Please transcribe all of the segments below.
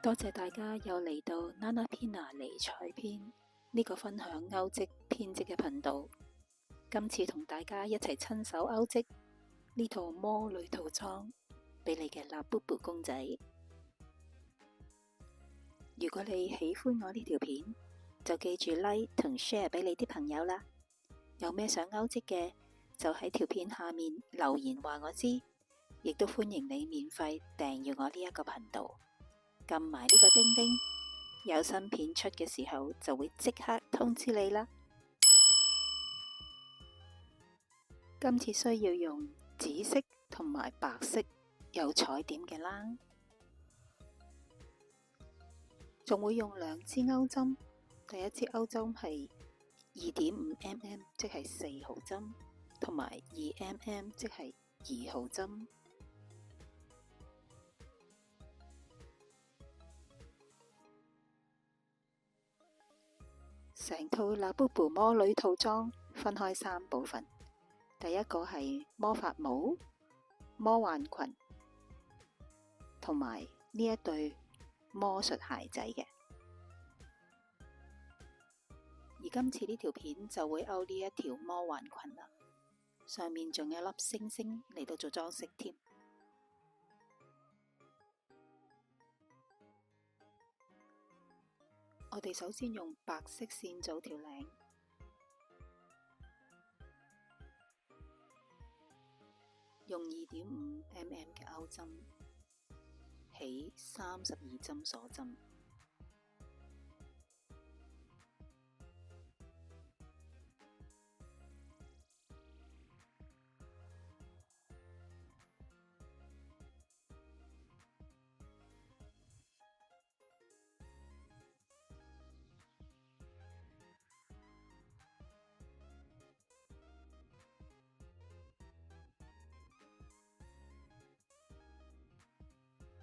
多謝大家又嚟到 Nana Pina 尼采篇呢個分享歐織編織嘅頻道。今次同大家一齊親手歐織呢套魔女套裝俾你嘅 Labubu 公仔。如果你喜歡我呢條片，就記住 like 同 share 俾你啲朋友啦。有咩想歐織嘅，就喺條片下面留言話我知，亦都歡迎你免費訂閱我呢一個頻道。撳埋呢個叮叮，有新片出嘅時候就會即刻通知你啦。今次需要用紫色同埋白色有彩點嘅冷，仲會用2支鈎針。第一支鈎針係2.5mm，即係4號針，同埋2mm，即係2號針。成套 Labubu 魔女套裝分開3部分，第一個係魔法帽、魔幻裙同埋呢一對魔術鞋仔嘅。而今次呢條片就會勾呢一條魔幻裙啦，上面仲有粒星星嚟到做裝飾添。我哋首先用白色線做條領，用2.5mm 嘅鈎針起32針鎖針，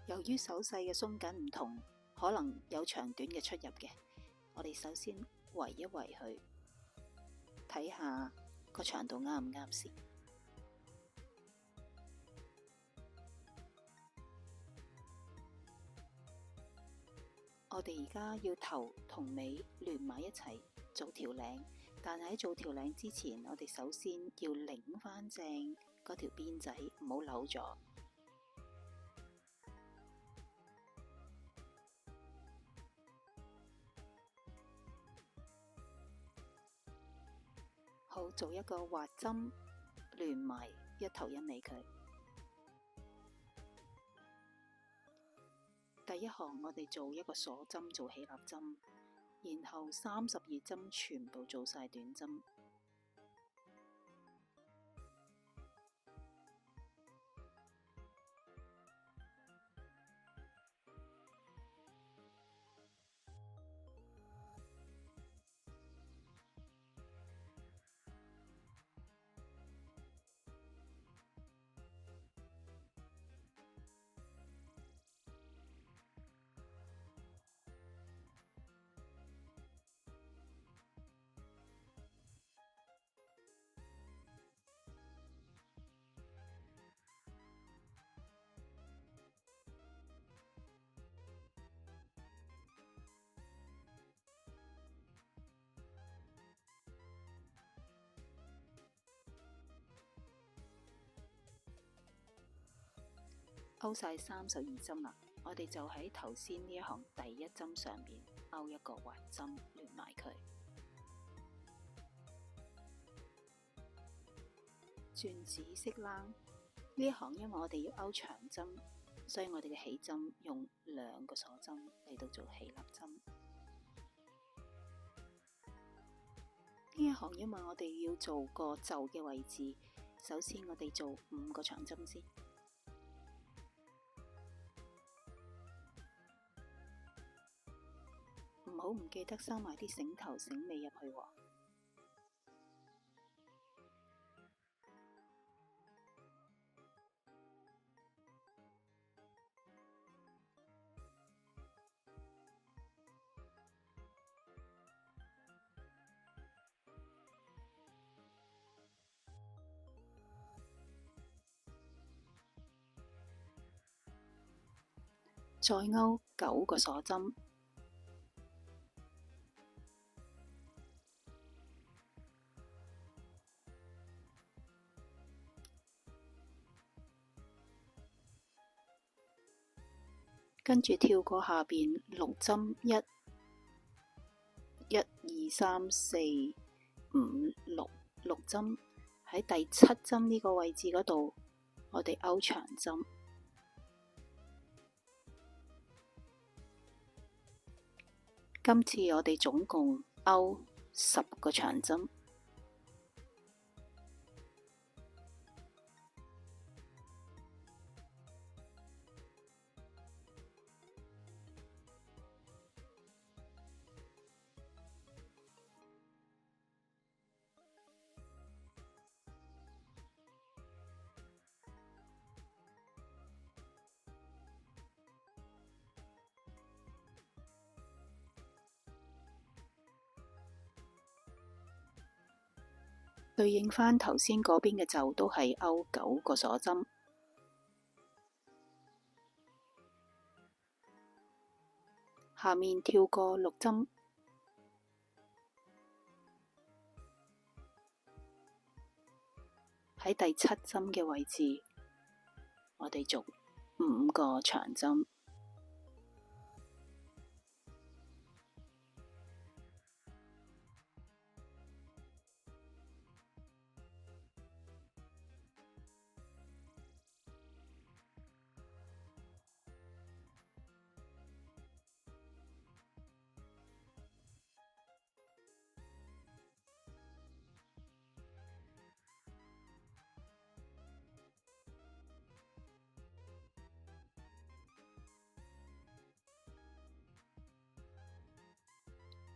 由於手勢嘅鬆緊唔同，可能有長短嘅出入嘅。我哋首先圍一圍佢，睇下個長度啱唔啱先。我哋而家要頭同尾連埋一齊做條領，但係喺做條領之前，我哋首先要擰翻正嗰條邊仔，唔好扭咗。好，做一個滑針，連埋一頭一尾佢。第一行我哋做一個鎖針，做起立針，然後32針全部做晒短針。勾晒32針啦，我哋就喺頭先呢一行第一針上面勾一個滑針，連埋佢。轉紫色冷，呢一行因為我哋要勾長針，所以我哋嘅起針用2個鎖針嚟到做起立針。呢一行因為我哋要做個袖嘅位置，首先我哋做5個長針先。唔好唔記得收埋啲繩頭繩尾入去喎。再勾9個鎖針，跟住跳過下邊6針，1、2、3、4、5、6針，喺第7針呢個位置嗰度，我哋勾長針。今次我哋總共勾10個長針。對應返頭先嗰邊嘅袖都係勾9個鎖針，下面跳過6針，喺第7針嘅位置，我哋續5個長針。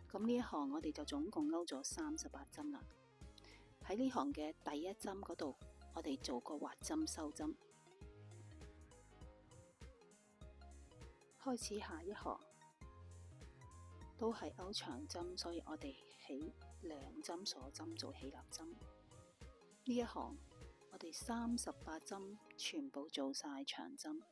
咁呢一行我哋就總共勾咗38針啦。喺呢行嘅第1針嗰度，我哋做個滑針收針。開始下一行都係勾長針，所以我哋起2針鎖針做起立針。呢一行我哋38針全部做晒長針。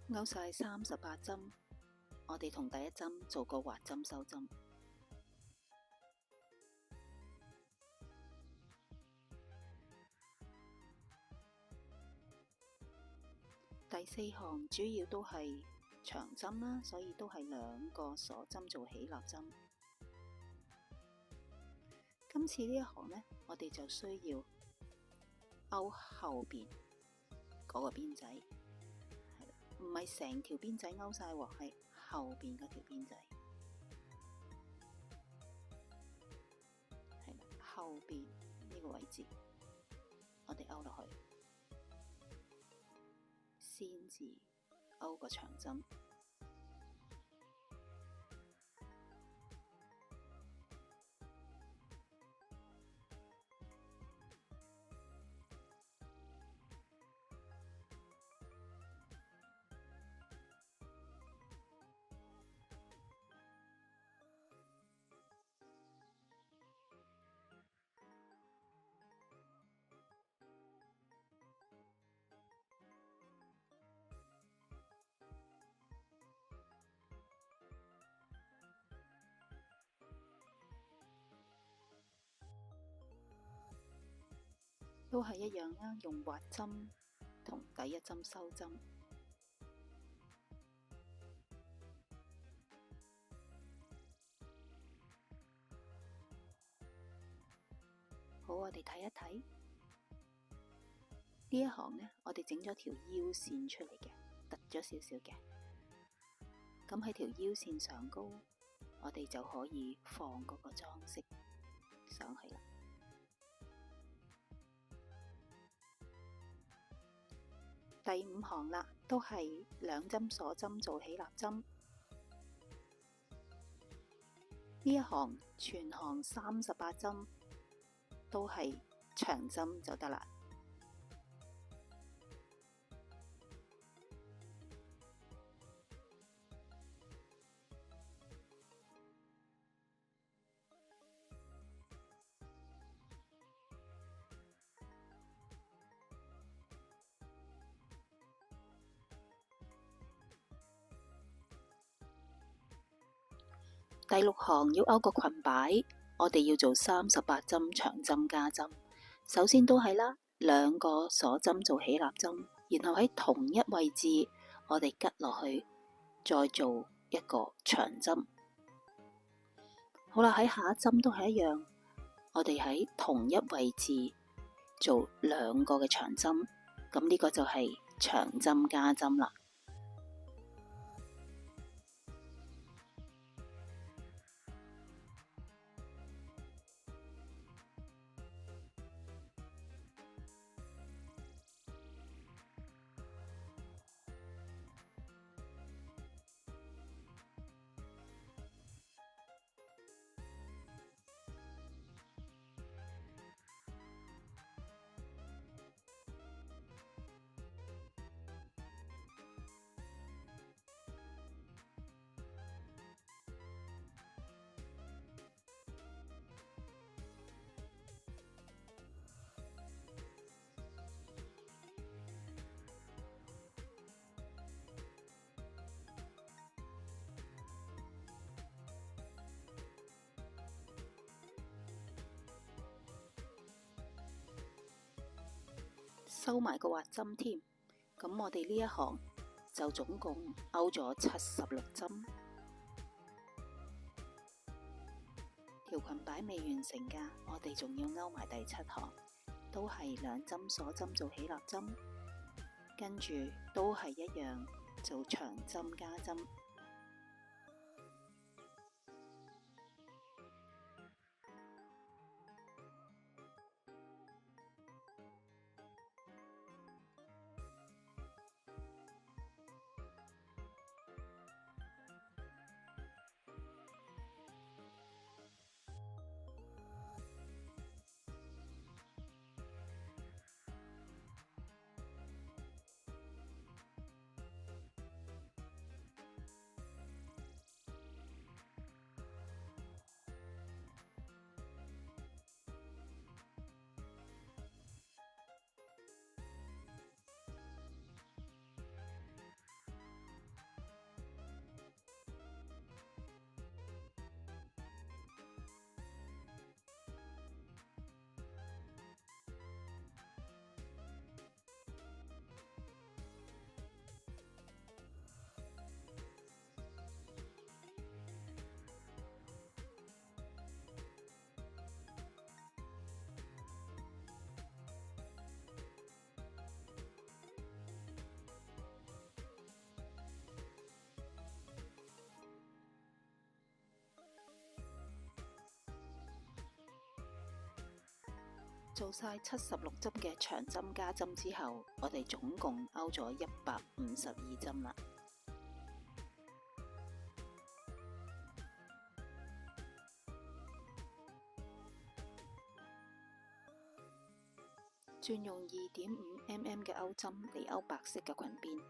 勾晒38針，我哋同第1針做個滑針收針。第4行主要都係長針啦，所以都係2個鎖針做起立針。今次呢一行呢，我哋就需要勾後邊嗰個邊仔。唔係成條邊仔勾晒喎，係後邊嗰條邊仔，係啦，後邊呢個位置，我哋勾落去，先至勾個長針。都係一樣啦，用滑針同第1針收針。好，我哋睇一睇。呢一行呢，我哋整咗條腰線出嚟嘅，突咗少少嘅。咁喺條腰線上高，我哋就可以放嗰個裝飾上去啦。第五行啦，都係2針鎖針做起立針。呢一行全行38針，都係長針就得啦。第6行要勾個裙擺，我哋要做38針長針加針。首先都係啦，2個鎖針做起立針，然後喺同一位置我哋吉落去，再做一個長針。好啦，喺下一針都係一樣，我哋喺同一位置做2個嘅長針，咁呢個就係長針加針啦。收埋個滑針添，咁我哋呢一行就總共勾咗76針。條裙擺未完成㗎，我哋仲要勾埋第7行，都係2針鎖針做起立針，跟住都係一樣做長針加針。做晒76針嘅長針加針之後，我哋總共勾咗152針啦。轉用2.5mm 嘅勾針嚟勾白色嘅裙邊。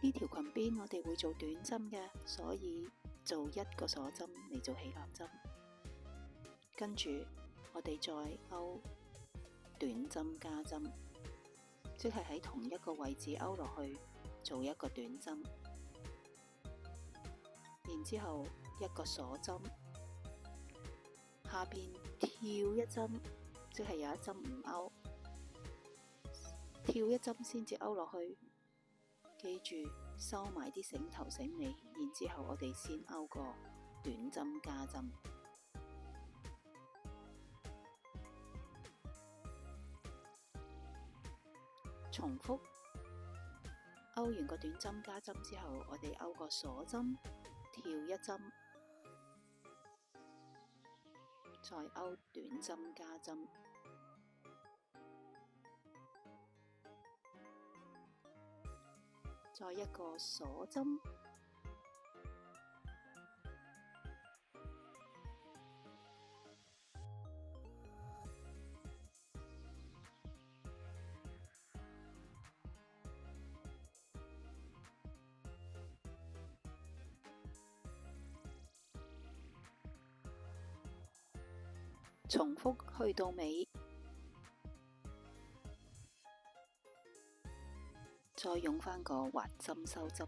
呢條裙邊我哋會做短針嘅，所以做一個鎖針嚟做起立針，跟住我哋再勾短針加針，即係喺同一個位置勾落去做一個短針，然之後一個鎖針，下邊跳一針，即係有一針唔勾，跳一針先至勾落去。記住收埋啲繩頭繩尾，然之後我哋先勾個短針加針。重複勾完個短針加針之後，我哋勾個鎖針，跳一針，再勾短針加針。再一個鎖針，重複去到尾。再用返個滑針收針，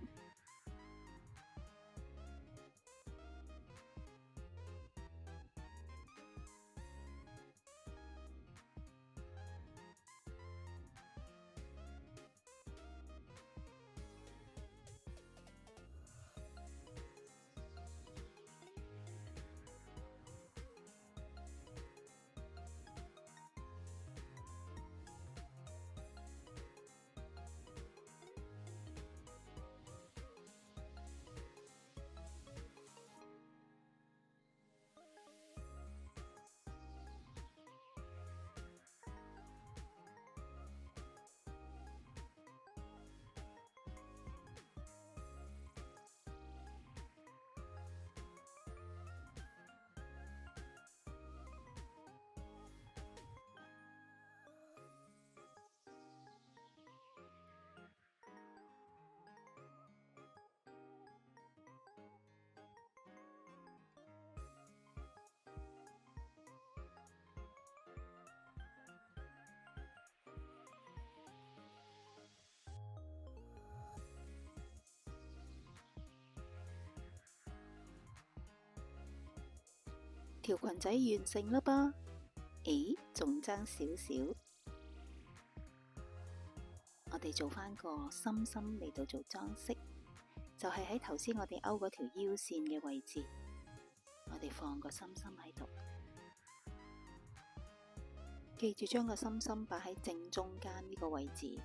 條裙仔完成啦噃，咦，仲爭少少，我哋做返個心心嚟到做裝飾，就係喺頭先我哋勾嗰條腰線嘅位置，我哋放個心心喺度，記住將個心心擺喺正中間呢個位置，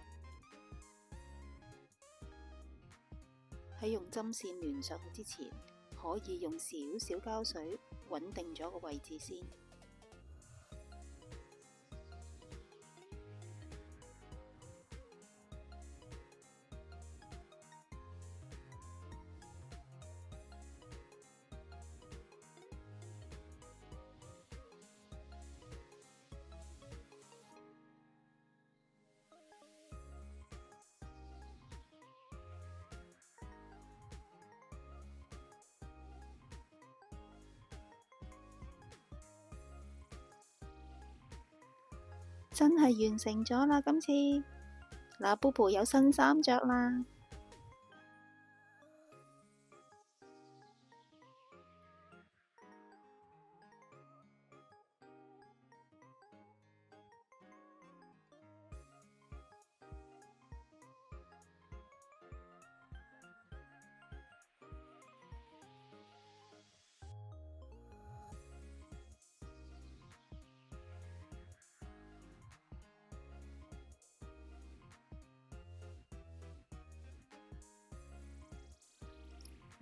喺用針線連上去之前，可以用少少膠水穩定咗個位置先。真係完成咗啦！今次嗱，Bobo有新衫着啦。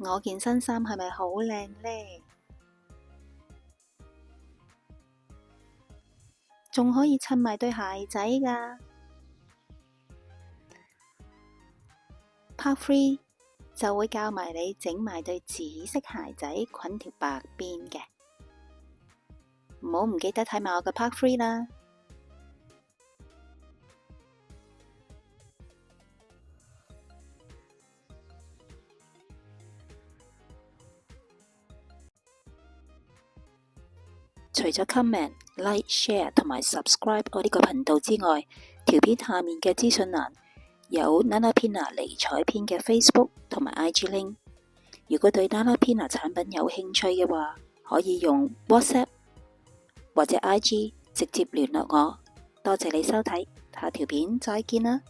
我件新衫係咪好靚呢？仲可以襯埋對鞋仔㗎。Part 3就會教埋你整埋對紫色鞋仔，捆條白邊嘅。唔好唔記得睇埋我嘅 Part 3啦。除咗 comment、like、share 同埋 subscribe 我呢個頻道之外，條片下面嘅資訊欄有 Nanapina 尼彩篇嘅 Facebook 同埋 IG link。如果對 Nanapina 產品有興趣嘅話，可以用 WhatsApp 或者 IG 直接聯絡我。多謝你收睇，下條片再見啦！